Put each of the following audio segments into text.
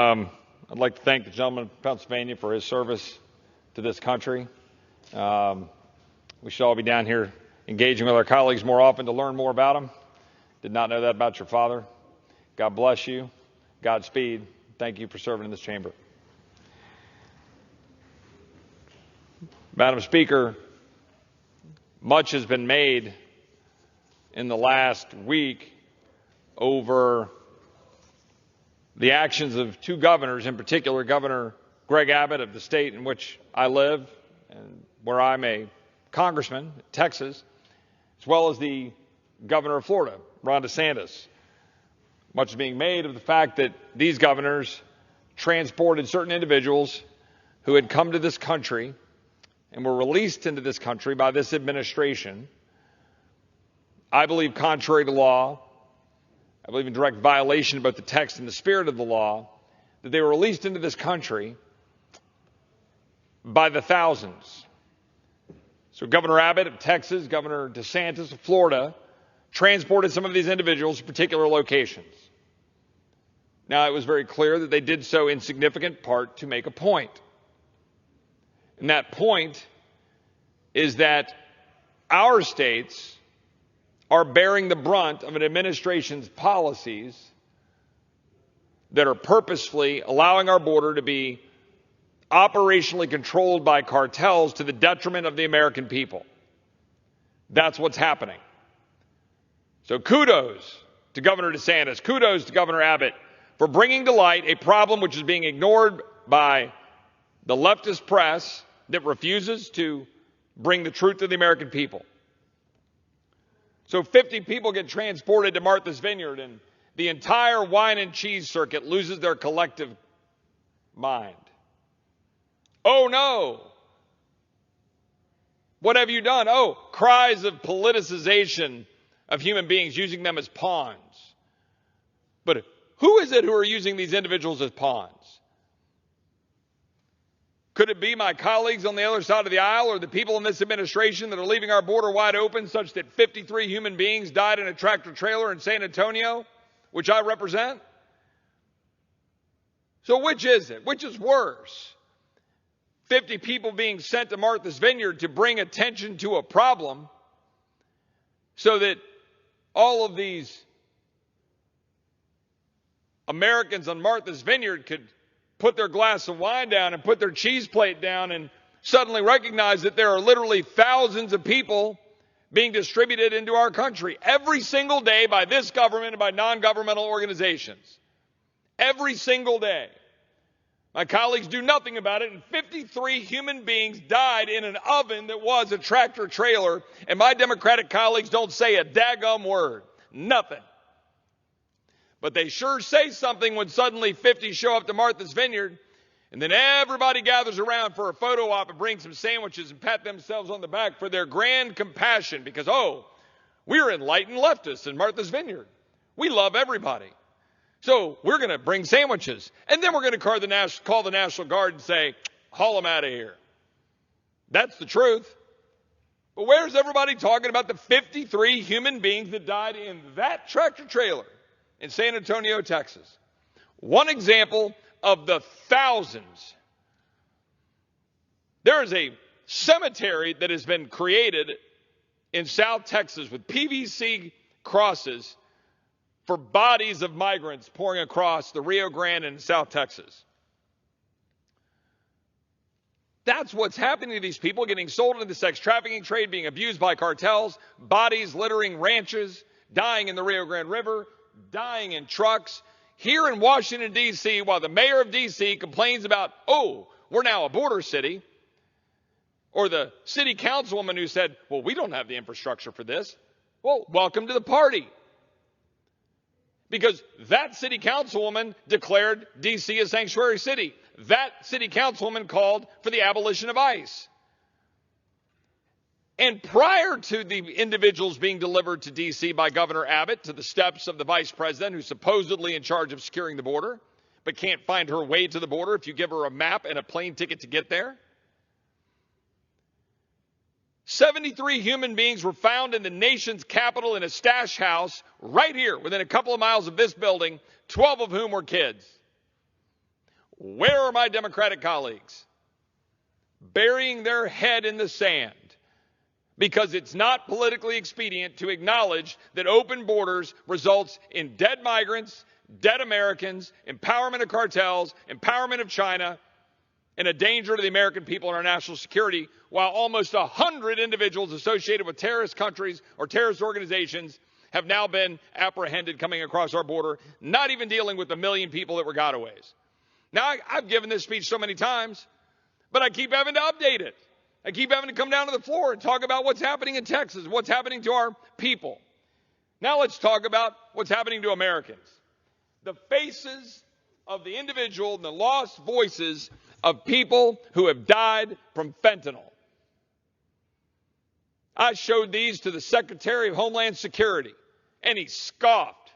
I'd like to thank the gentleman of Pennsylvania for his service to this country. We should all be down here engaging with our colleagues more often to learn more about them. Did not know that about your father. God bless you. Godspeed. Thank you for serving in this chamber. Madam Speaker, much has been made in the last week over the actions of two governors, in particular Governor Greg Abbott of the state in which I live and where I'm a congressman, Texas, as well as the governor of Florida, Ron DeSantis. Much is being made of the fact that these governors transported certain individuals who had come to this country and were released into this country by this administration, I believe contrary to law, I believe in direct violation of both the text and the spirit of the law, that they were released into this country by the thousands. So Governor Abbott of Texas, Governor DeSantis of Florida, transported some of these individuals to particular locations. Now, it was very clear that they did so in significant part to make a point. And that point is that our states are bearing the brunt of an administration's policies that are purposefully allowing our border to be operationally controlled by cartels to the detriment of the American people. That's what's happening. So kudos to Governor DeSantis, kudos to Governor Abbott for bringing to light a problem which is being ignored by the leftist press that refuses to bring the truth to the American people. So 50 people get transported to Martha's Vineyard, and the entire wine and cheese circuit loses their collective mind. Oh no! What have you done? Oh, cries of politicization of human beings, using them as pawns. But who is it who are using these individuals as pawns? Could it be my colleagues on the other side of the aisle or the people in this administration that are leaving our border wide open such that 53 human beings died in a tractor trailer in San Antonio, which I represent? So which is it? Which is worse? 50 people being sent to Martha's Vineyard to bring attention to a problem so that all of these Americans on Martha's Vineyard could put their glass of wine down and put their cheese plate down and suddenly recognize that there are literally thousands of people being distributed into our country every single day by this government and by non-governmental organizations. Every single day. My colleagues do nothing about it, and 53 human beings died in an oven that was a tractor trailer, and my Democratic colleagues don't say a daggum word. Nothing. But they sure say something when suddenly 50 show up to Martha's Vineyard, and then everybody gathers around for a photo op and brings some sandwiches and pat themselves on the back for their grand compassion because, oh, we're enlightened leftists in Martha's Vineyard. We love everybody. So we're going to bring sandwiches. And then we're going to call the National Guard and say, haul them out of here. That's the truth. But where's everybody talking about the 53 human beings that died in that tractor trailer in San Antonio, Texas? One example of the thousands. There is a cemetery that has been created in South Texas with PVC crosses for bodies of migrants pouring across the Rio Grande in South Texas. That's what's happening to these people, getting sold into the sex trafficking trade, being abused by cartels, bodies littering ranches, dying in the Rio Grande River, dying in trucks. Here in Washington, D.C., while the mayor of D.C. complains about, oh, we're now a border city, or the city councilwoman who said, well, we don't have the infrastructure for this. Well, welcome to the party. Because that city councilwoman declared D.C. a sanctuary city. That city councilwoman called for the abolition of ICE. And prior to the individuals being delivered to D.C. by Governor Abbott to the steps of the vice president who's supposedly in charge of securing the border, but can't find her way to the border if you give her a map and a plane ticket to get there, 73 human beings were found in the nation's capital in a stash house right here within a couple of miles of this building, 12 of whom were kids. Where are my Democratic colleagues? Burying their head in the sand because it's not politically expedient to acknowledge that open borders results in dead migrants, dead Americans, empowerment of cartels, empowerment of China, and a danger to the American people and our national security, while almost 100 individuals associated with terrorist countries or terrorist organizations have now been apprehended coming across our border, not even dealing with the million people that were gotaways. Now, I've given this speech so many times, but I keep having to update it. I keep having to come down to the floor and talk about what's happening in Texas, what's happening to our people. Now let's talk about what's happening to Americans. The faces of the individual and the lost voices of people who have died from fentanyl. I showed these to the Secretary of Homeland Security, and he scoffed.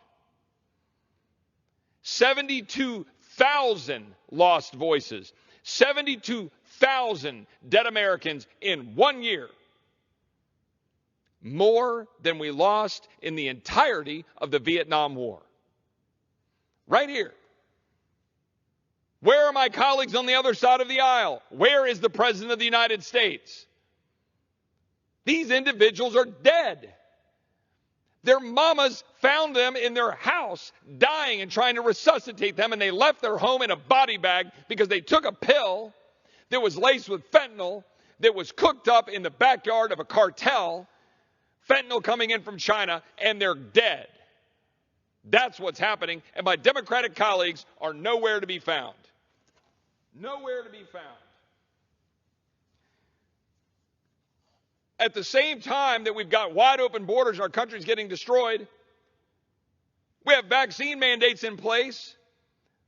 72,000 lost voices. 72,000 dead Americans in 1 year. More than we lost in the entirety of the Vietnam War. Right here. Where are my colleagues on the other side of the aisle? Where is the President of the United States? These individuals are dead. Their mamas found them in their house dying and trying to resuscitate them, and they left their home in a body bag because they took a pill that was laced with fentanyl that was cooked up in the backyard of a cartel, fentanyl coming in from China, and they're dead. That's what's happening, and my Democratic colleagues are nowhere to be found. Nowhere to be found. At the same time that we've got wide open borders, our country's getting destroyed, we have vaccine mandates in place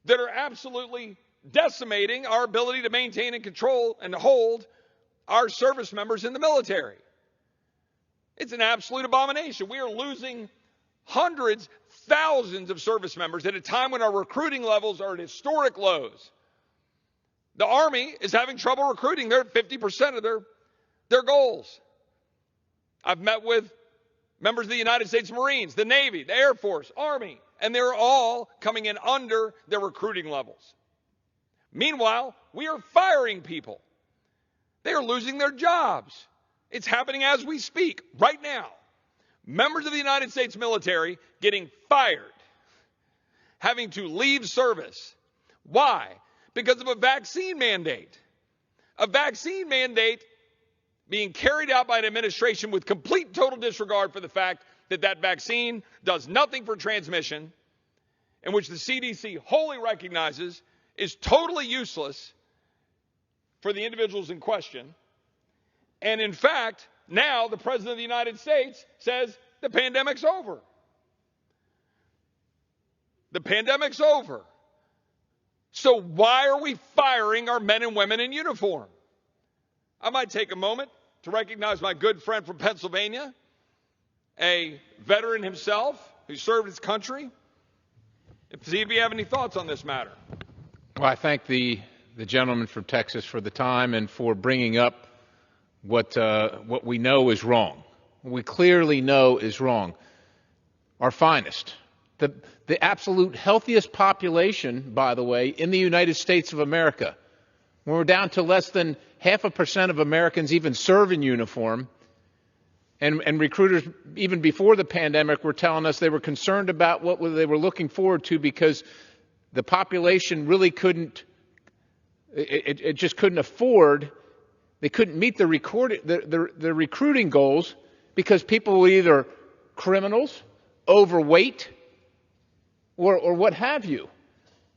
that are absolutely decimating our ability to maintain and control and hold our service members in the military. It's an absolute abomination. We are losing hundreds, thousands of service members at a time when our recruiting levels are at historic lows. The Army is having trouble recruiting. They're at 50% of their goals. I've met with members of the United States Marines, the Navy, the Air Force, Army, and they're all coming in under their recruiting levels. Meanwhile, we are firing people. They are losing their jobs. It's happening as we speak, right now. Members of the United States military getting fired, having to leave service. Why? Because of a vaccine mandate. A vaccine mandate being carried out by an administration with complete total disregard for the fact that that vaccine does nothing for transmission, and which the CDC wholly recognizes is totally useless for the individuals in question. And in fact, now the President of the United States says the pandemic's over. The pandemic's over. So why are we firing our men and women in uniform? I might take a moment to recognize my good friend from Pennsylvania, a veteran himself who served his country, and see if you have any thoughts on this matter. Well, I thank the gentleman from Texas for the time and for bringing up what we know is wrong. What we clearly know is wrong. Our finest, the absolute healthiest population, by the way, in the United States of America. When we're down to less than 0.5% of Americans even serve in uniform, and recruiters, even before the pandemic, were telling us they were concerned about what they were looking forward to because the population really it just couldn't afford, they couldn't meet the recruiting goals because people were either criminals, overweight, or what have you.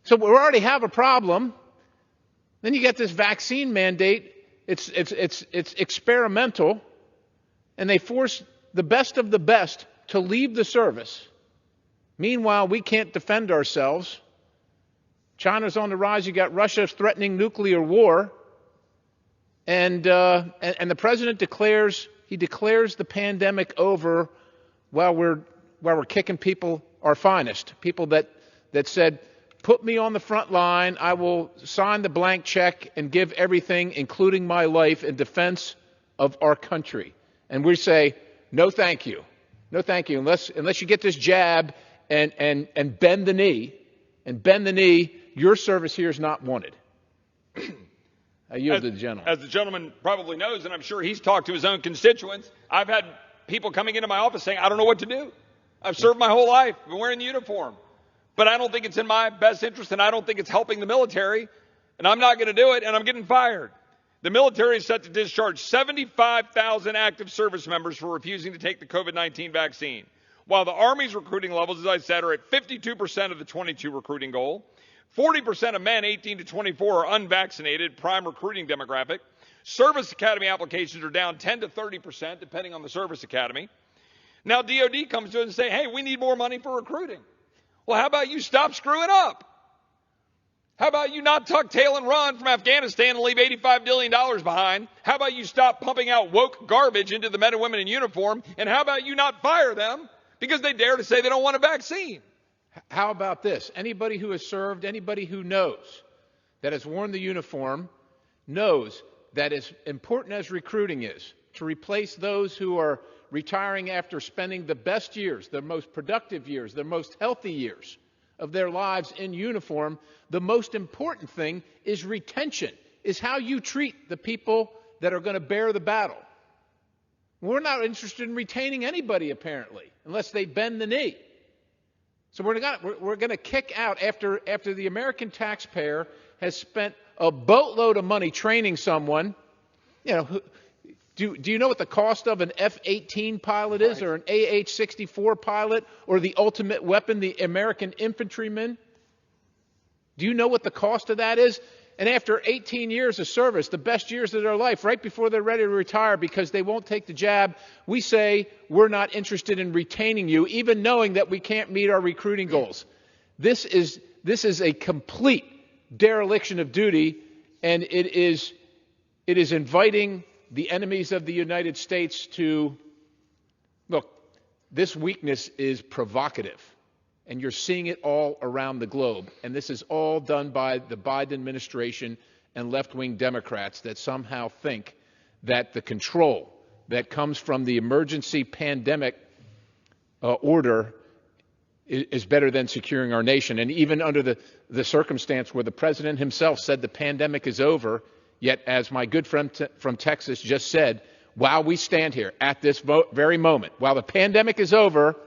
So we already have a problem. Then you get this vaccine mandate. It's experimental, and they force the best of the best to leave the service. Meanwhile, we can't defend ourselves. China's on the rise. You got Russia threatening nuclear war, and the president declares the pandemic over while we're kicking people our finest, people that said, put me on the front line, I will sign the blank check and give everything, including my life, in defense of our country. And we say, no thank you. No thank you. Unless you get this jab and bend the knee, your service here is not wanted. I yield to the gentleman. As the gentleman probably knows, and I'm sure he's talked to his own constituents, I've had people coming into my office saying, I don't know what to do. I've served my whole life, been wearing the uniform, but I don't think it's in my best interest, and I don't think it's helping the military, and I'm not going to do it, and I'm getting fired. The military is set to discharge 75,000 active service members for refusing to take the COVID-19 vaccine, while the Army's recruiting levels, as I said, are at 52% of the 22 recruiting goal. 40% of men 18 to 24 are unvaccinated, prime recruiting demographic. Service academy applications are down 10 to 30%, depending on the service academy. Now DOD comes to us and say, hey, we need more money for recruiting. Well, how about you stop screwing up? How about you not tuck tail and run from Afghanistan and leave $85 billion behind? How about you stop pumping out woke garbage into the men and women in uniform? And how about you not fire them because they dare to say they don't want a vaccine? How about this? Anybody who has served, anybody who knows, that has worn the uniform, knows that as important as recruiting is, to replace those who are retiring after spending the best years, the most productive years, the most healthy years of their lives in uniform, the most important thing is retention, is how you treat the people that are going to bear the battle. We're not interested in retaining anybody, apparently, unless they bend the knee. So we're going to kick out after the American taxpayer has spent a boatload of money training someone. Do you know what the cost of an F-18 pilot is, or an AH-64 pilot, or the ultimate weapon, the American infantryman? Do you know what the cost of that is? And after 18 years of service, the best years of their life, right before they're ready to retire because they won't take the jab, we say we're not interested in retaining you, even knowing that we can't meet our recruiting goals. This is a complete dereliction of duty, and it is inviting the enemies of the United States to look. This weakness is provocative. And you're seeing it all around the globe. And this is all done by the Biden administration and left-wing Democrats that somehow think that the control that comes from the emergency pandemic order is better than securing our nation. And even under the circumstance where the president himself said the pandemic is over, yet as my good friend from Texas just said, while we stand here at this very moment, while the pandemic is over,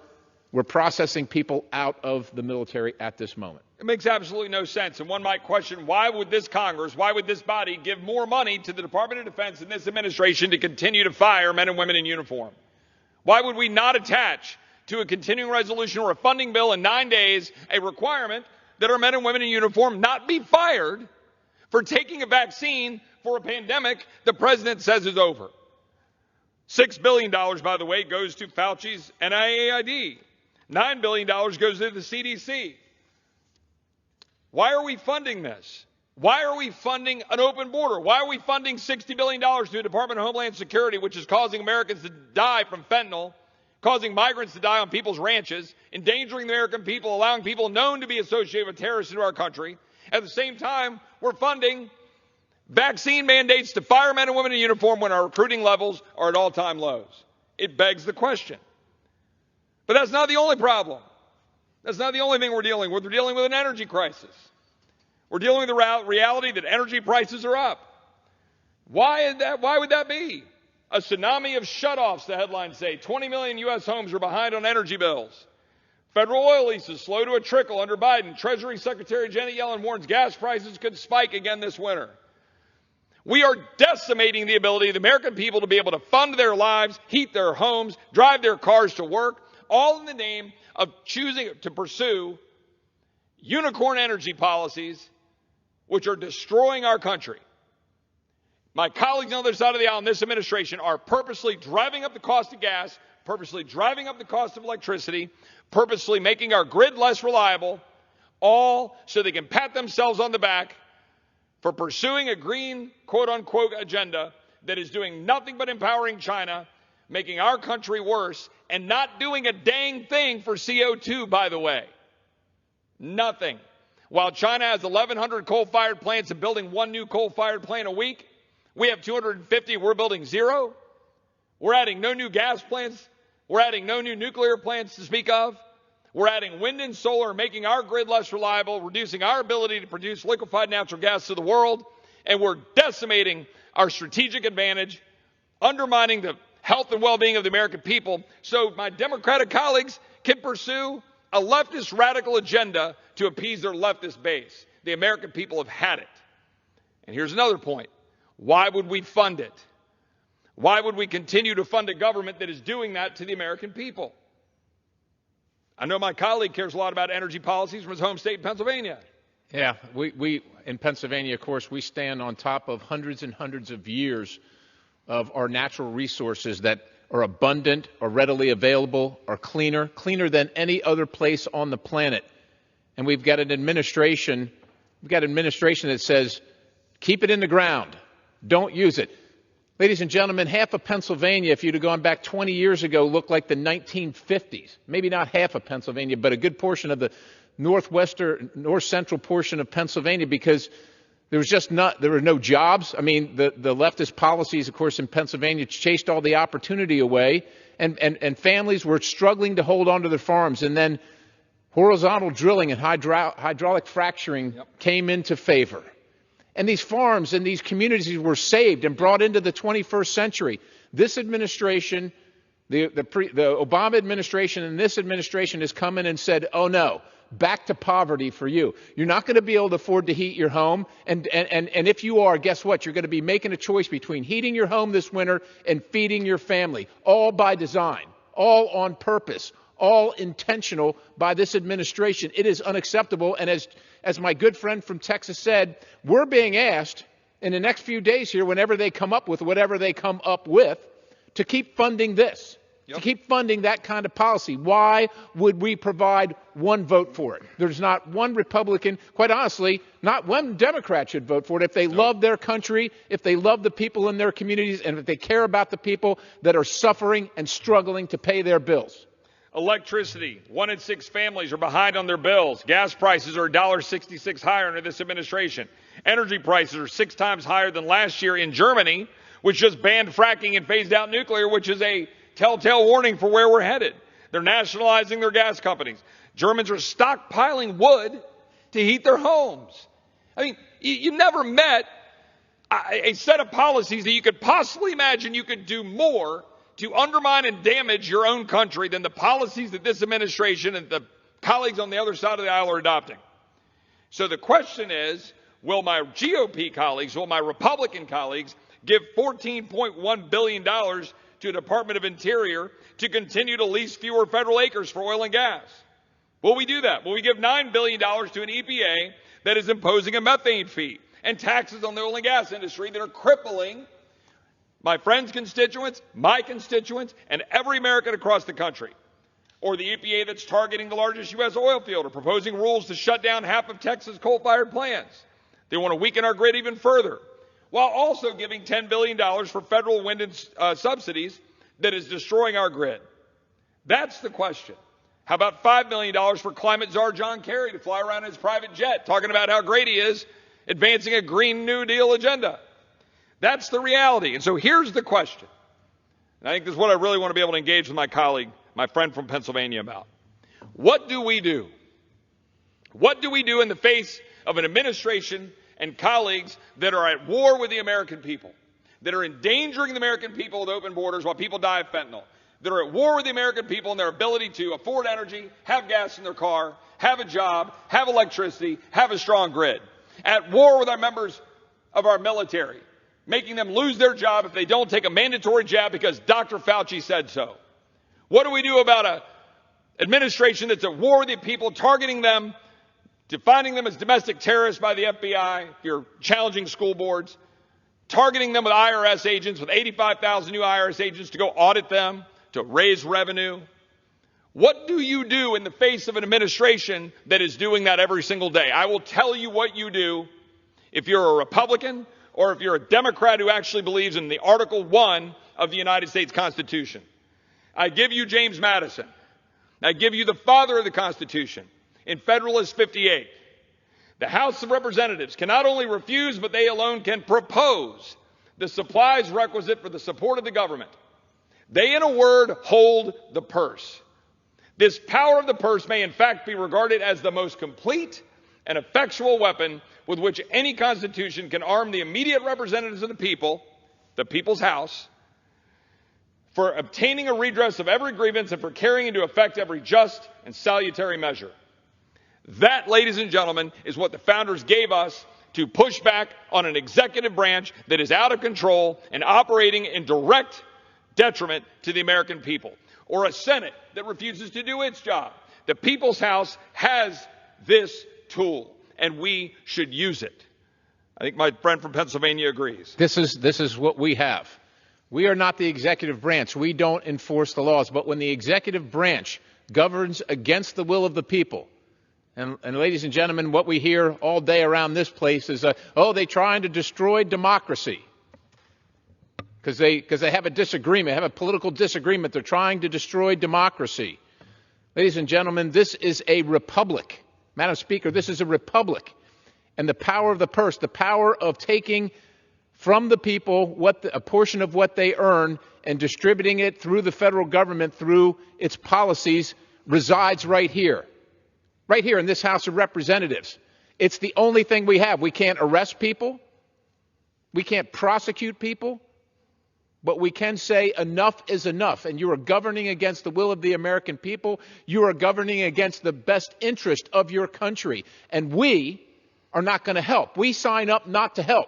we're processing people out of the military at this moment. It makes absolutely no sense. And one might question, why would this Congress, why would this body give more money to the Department of Defense and this administration to continue to fire men and women in uniform? Why would we not attach to a continuing resolution or a funding bill in 9 days a requirement that our men and women in uniform not be fired for taking a vaccine for a pandemic the president says is over? $6 billion, by the way, goes to Fauci's NIAID. $9 billion goes to the CDC. Why are we funding this? Why are we funding an open border? Why are we funding $60 billion to the Department of Homeland Security, which is causing Americans to die from fentanyl, causing migrants to die on people's ranches, endangering the American people, allowing people known to be associated with terrorists into our country? At the same time, we're funding vaccine mandates to firemen and women in uniform when our recruiting levels are at all-time lows. It begs the question. But that's not the only problem. That's not the only thing we're dealing with. We're dealing with an energy crisis. We're dealing with the reality that energy prices are up. Why would that be? A tsunami of shutoffs, the headlines say. 20 million U.S. homes are behind on energy bills. Federal oil leases slow to a trickle under Biden. Treasury Secretary Janet Yellen warns gas prices could spike again this winter. We are decimating the ability of the American people to be able to fund their lives, heat their homes, drive their cars to work, all in the name of choosing to pursue unicorn energy policies which are destroying our country. My colleagues on the other side of the aisle in this administration are purposely driving up the cost of gas, purposely driving up the cost of electricity, purposely making our grid less reliable, all so they can pat themselves on the back for pursuing a green, quote-unquote, agenda that is doing nothing but empowering China, making our country worse, and not doing a dang thing for CO2, by the way. Nothing. While China has 1,100 coal-fired plants and building one new coal-fired plant a week, we have 250, we're building zero. We're adding no new gas plants. We're adding no new nuclear plants to speak of. We're adding wind and solar, making our grid less reliable, reducing our ability to produce liquefied natural gas to the world, and we're decimating our strategic advantage, undermining the health and well-being of the American people, so my Democratic colleagues can pursue a leftist radical agenda to appease their leftist base. The American people have had it. And here's another point. Why would we fund it? Why would we continue to fund a government that is doing that to the American people? I know my colleague cares a lot about energy policies from his home state, Pennsylvania. Yeah, we in Pennsylvania, of course, we stand on top of hundreds and hundreds of years of our natural resources that are abundant, are readily available, are cleaner than any other place on the planet. And we've got an administration that says, keep it in the ground, don't use it. Ladies and gentlemen, half of Pennsylvania, if you'd have gone back 20 years ago, looked like the 1950s. Maybe not half of Pennsylvania, but a good portion of the north central portion of Pennsylvania, because there were no jobs. I mean, the leftist policies, of course, in Pennsylvania chased all the opportunity away, and families were struggling to hold on to their farms. And then horizontal drilling and hydraulic fracturing came into favor. And these farms and these communities were saved and brought into the 21st century. This administration, the Obama administration and this administration has come in and said, oh no, back to poverty for you. You're not going to be able to afford to heat your home. And if you are, guess what? You're going to be making a choice between heating your home this winter and feeding your family, all by design, all on purpose, all intentional by this administration. It is unacceptable. And as my good friend from Texas said, we're being asked in the next few days here, whenever they come up with whatever they come up with, to keep funding this, to keep funding that kind of policy. Why would we provide one vote for it? There's not one Republican, quite honestly, not one Democrat should vote for it if they love their country, if they love the people in their communities, and if they care about the people that are suffering and struggling to pay their bills. Electricity. 1 in 6 families are behind on their bills. Gas prices are $1.66 higher under this administration. Energy prices are 6 times higher than last year in Germany, which just banned fracking and phased out nuclear, which is a telltale warning for where we're headed. They're nationalizing their gas companies. Germans are stockpiling wood to heat their homes. I mean, you never met a set of policies that you could possibly imagine you could do more to undermine and damage your own country than the policies that this administration and the colleagues on the other side of the aisle are adopting. So the question is, will my GOP colleagues, will my Republican colleagues give $14.1 billion to the Department of Interior to continue to lease fewer federal acres for oil and gas? Will we do that? Will we give $9 billion to an EPA that is imposing a methane fee and taxes on the oil and gas industry that are crippling my friends' constituents, my constituents, and every American across the country? Or the EPA that's targeting the largest U.S. oil field or proposing rules to shut down half of Texas coal-fired plants. They want to weaken our grid even further, while also giving $10 billion for federal wind and subsidies that is destroying our grid. That's the question. How about $5 million for climate czar John Kerry to fly around in his private jet, talking about how great he is, advancing a Green New Deal agenda? That's the reality. And so here's the question. And I think this is what I really want to be able to engage with my colleague, my friend from Pennsylvania, about. What do we do? What do we do in the face of an administration and colleagues that are at war with the American people, that are endangering the American people with open borders while people die of fentanyl, that are at war with the American people and their ability to afford energy, have gas in their car, have a job, have electricity, have a strong grid, at war with our members of our military, making them lose their job if they don't take a mandatory jab because Dr. Fauci said so? What do we do about an administration that's at war with the people, targeting them, defining them as domestic terrorists by the FBI, if you're challenging school boards, targeting them with IRS agents, with 85,000 new IRS agents to go audit them, to raise revenue? What do you do in the face of an administration that is doing that every single day? I will tell you what you do if you're a Republican or if you're a Democrat who actually believes in the Article 1 of the United States Constitution. I give you James Madison. I give you the father of the Constitution in Federalist 58. The House of Representatives can not only refuse, but they alone can propose the supplies requisite for the support of the government. They, in a word, hold the purse. This power of the purse may in fact be regarded as the most complete and effectual weapon with which any constitution can arm the immediate representatives of the people's house, for obtaining a redress of every grievance and for carrying into effect every just and salutary measure. That, ladies and gentlemen, is what the founders gave us to push back on an executive branch that is out of control and operating in direct detriment to the American people, or a Senate that refuses to do its job. The people's house has this tool, and we should use it. I think my friend from Pennsylvania agrees. This is what we have. We are not the executive branch. We don't enforce the laws. But when the executive branch governs against the will of the people, and ladies and gentlemen, what we hear all day around this place is, they're trying to destroy democracy. Because they have a disagreement, have a political disagreement. They're trying to destroy democracy. Ladies and gentlemen, this is a republic. Madam Speaker, this is a republic. And the power of the purse, the power of taking from the people a portion of what they earn and distributing it through the federal government, through its policies, resides right here in this House of Representatives. It's the only thing we have. We can't arrest people. We can't prosecute people. But we can say enough is enough, and you are governing against the will of the American people. You are governing against the best interest of your country, and we are not going to help. We sign up not to help.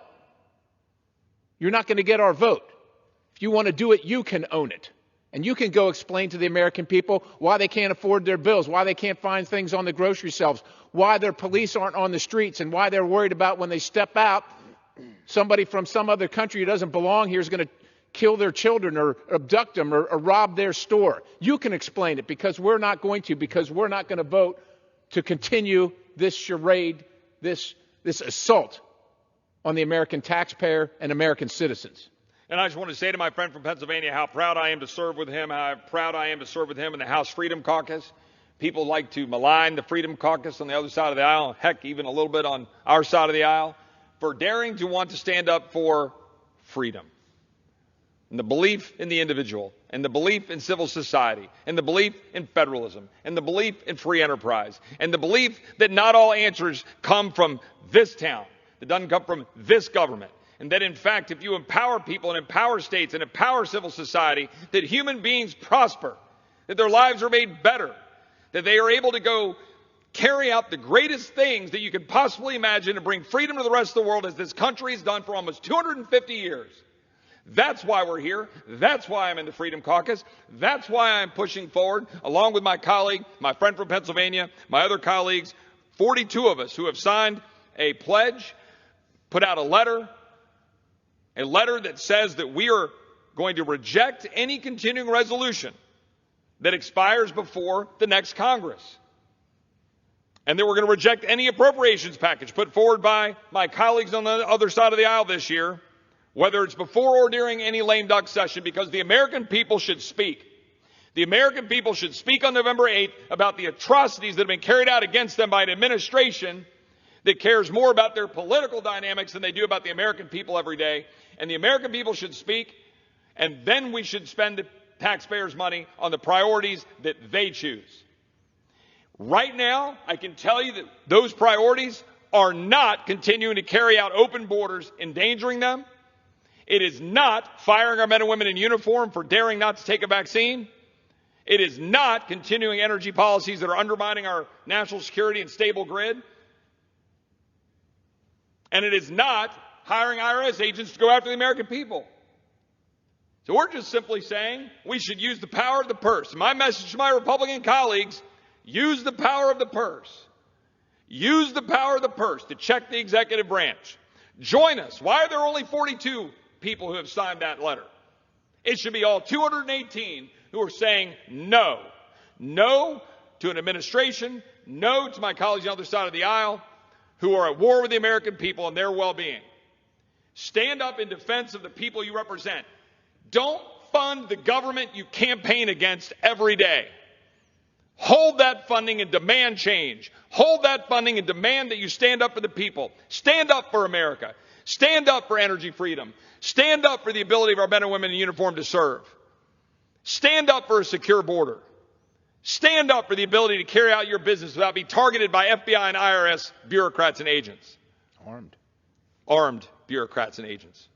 You're not going to get our vote. If you want to do it, you can own it. And you can go explain to the American people why they can't afford their bills, why they can't find things on the grocery shelves, why their police aren't on the streets, and why they're worried about when they step out, somebody from some other country who doesn't belong here is going to kill their children or abduct them or rob their store. You can explain it, because we're not going to, because we're not going to vote to continue this charade, this assault on the American taxpayer and American citizens. And I just want to say to my friend from Pennsylvania how proud I am to serve with him, how proud I am to serve with him in the House Freedom Caucus. People like to malign the Freedom Caucus on the other side of the aisle, heck, even a little bit on our side of the aisle, for daring to want to stand up for freedom. And the belief in the individual, and the belief in civil society, and the belief in federalism, and the belief in free enterprise, and the belief that not all answers come from this town, that doesn't come from this government, and that in fact, if you empower people and empower states and empower civil society, that human beings prosper, that their lives are made better, that they are able to go carry out the greatest things that you could possibly imagine to bring freedom to the rest of the world, as this country has done for almost 250 years. That's why we're here. That's why I'm in the Freedom Caucus. That's why I'm pushing forward, along with my colleague, my friend from Pennsylvania, my other colleagues, 42 of us who have signed a pledge, put out a letter that says that we are going to reject any continuing resolution that expires before the next Congress. And that we're going to reject any appropriations package put forward by my colleagues on the other side of the aisle this year, whether it's before or during any lame duck session, because the American people should speak. The American people should speak on November 8th about the atrocities that have been carried out against them by an administration that cares more about their political dynamics than they do about the American people every day. And the American people should speak, and then we should spend the taxpayers' money on the priorities that they choose. Right now, I can tell you that those priorities are not continuing to carry out open borders, endangering them. It is not firing our men and women in uniform for daring not to take a vaccine. It is not continuing energy policies that are undermining our national security and stable grid. And it is not hiring IRS agents to go after the American people. So we're just simply saying we should use the power of the purse. My message to my Republican colleagues: use the power of the purse. Use the power of the purse to check the executive branch. Join us. Why are there only 42 people who have signed that letter? It should be all 218 who are saying no. No to an administration, no to my colleagues on the other side of the aisle who are at war with the American people and their well-being. Stand up in defense of the people you represent. Don't fund the government you campaign against every day. Hold that funding and demand change. Hold that funding and demand that you stand up for the people. Stand up for America. Stand up for energy freedom. Stand up for the ability of our men and women in uniform to serve. Stand up for a secure border. Stand up for the ability to carry out your business without being targeted by FBI and IRS bureaucrats and agents. Armed bureaucrats and agents.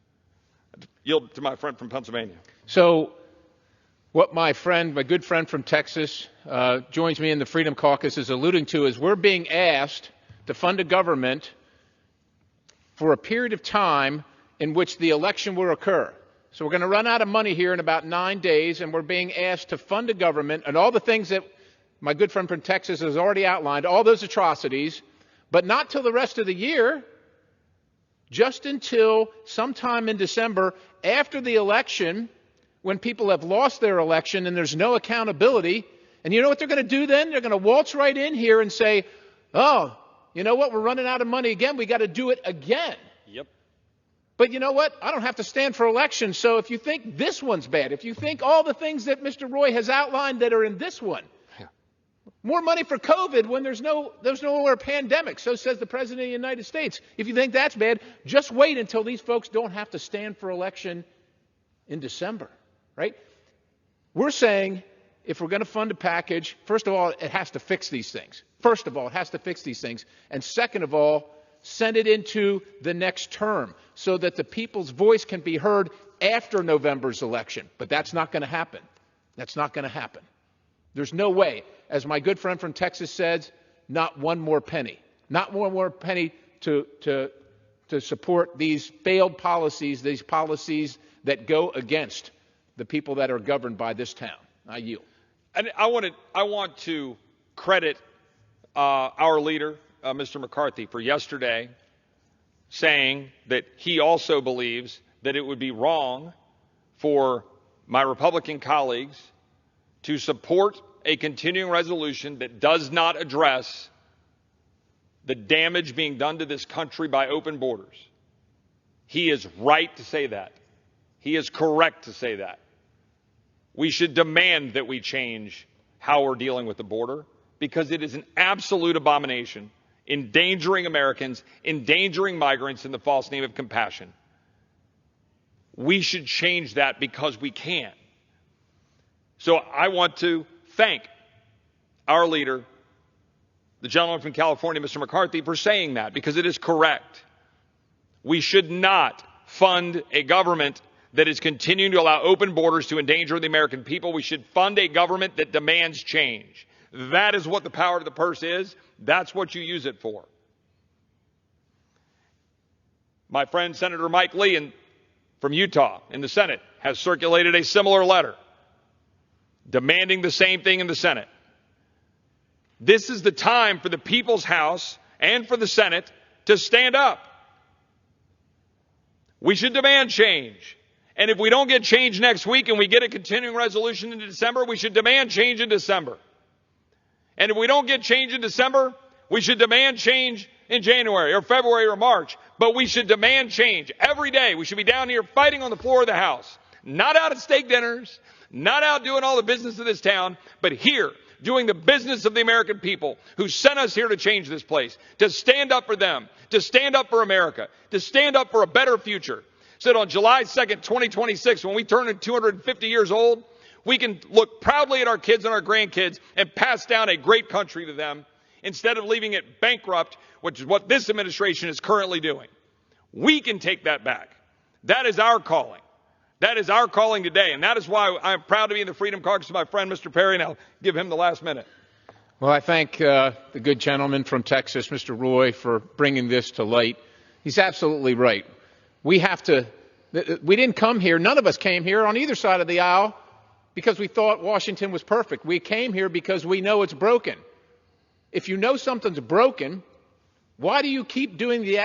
Yield to my friend from Pennsylvania. So what my good friend from Texas, joins me in the Freedom Caucus is alluding to is we're being asked to fund a government for a period of time in which the election will occur. So we're going to run out of money here in about 9 days, and we're being asked to fund a government and all the things that my good friend from Texas has already outlined, all those atrocities, but not till the rest of the year, just until sometime in December after the election, when people have lost their election and there's no accountability. And you know what they're going to do then? They're going to waltz right in here and say, oh, you know what? We're running out of money again. We got to do it again. Yep. But you know what? I don't have to stand for election. So if you think this one's bad, if you think all the things that Mr. Roy has outlined that are in this one, more money for COVID when there's no more pandemic, so says the President of the United States. If you think that's bad, just wait until these folks don't have to stand for election in December, right? We're saying if we're going to fund a package, first of all, it has to fix these things. First of all, it has to fix these things. And second of all, send it into the next term so that the people's voice can be heard after November's election. But that's not going to happen. That's not going to happen. There's no way. As my good friend from Texas says, not one more penny. Not one more penny to support these failed policies, these policies that go against the people that are governed by this town. I yield. And I want to credit our leader, Mr. McCarthy, for yesterday saying that he also believes that it would be wrong for my Republican colleagues to support a continuing resolution that does not address the damage being done to this country by open borders. He is right to say that. He is correct to say that. We should demand that we change how we're dealing with the border because it is an absolute abomination, endangering Americans, endangering migrants in the false name of compassion. We should change that because we can. So I want to thank our leader, the gentleman from California, Mr. McCarthy, for saying that because it is correct. We should not fund a government that is continuing to allow open borders to endanger the American people. We should fund a government that demands change. That is what the power of the purse is. That's what you use it for. My friend Senator Mike Lee from Utah in the Senate has circulated a similar letter demanding the same thing in the Senate. This is the time for the People's House and for the Senate to stand up. We should demand change. And if we don't get change next week and we get a continuing resolution in December, we should demand change in December. And if we don't get change in December, we should demand change in January or February or March. But we should demand change every day. We should be down here fighting on the floor of the House. Not out at steak dinners, not out doing all the business of this town, but here doing the business of the American people who sent us here to change this place, to stand up for them, to stand up for America, to stand up for a better future. So that on July 2nd, 2026, when we turn 250 years old, we can look proudly at our kids and our grandkids and pass down a great country to them instead of leaving it bankrupt, which is what this administration is currently doing. We can take that back. That is our calling. That is our calling today, and that is why I'm proud to be in the Freedom Caucus with my friend, Mr. Perry, and I'll give him the last minute. Well, I thank the good gentleman from Texas, Mr. Roy, for bringing this to light. He's absolutely right. We didn't come here, none of us came here on either side of the aisle because we thought Washington was perfect. We came here because we know it's broken. If you know something's broken, why do you keep doing the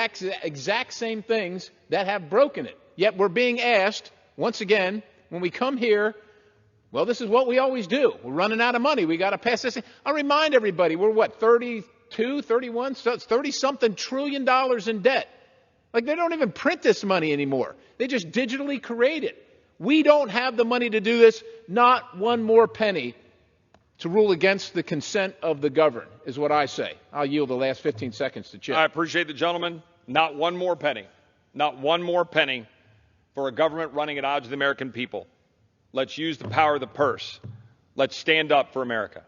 exact same things that have broken it? Yet we're being asked, once again, when we come here, well, this is what we always do. We're running out of money. We got to pass this. I'll remind everybody, we're what, 32, 31, so it's 30-something trillion dollars in debt. Like they don't even print this money anymore. They just digitally create it. We don't have the money to do this, not one more penny to rule against the consent of the governed, is what I say. I'll yield the last 15 seconds to Chip. I appreciate the gentleman. Not one more penny. Not one more penny for a government running at odds with the American people. Let's use the power of the purse. Let's stand up for America.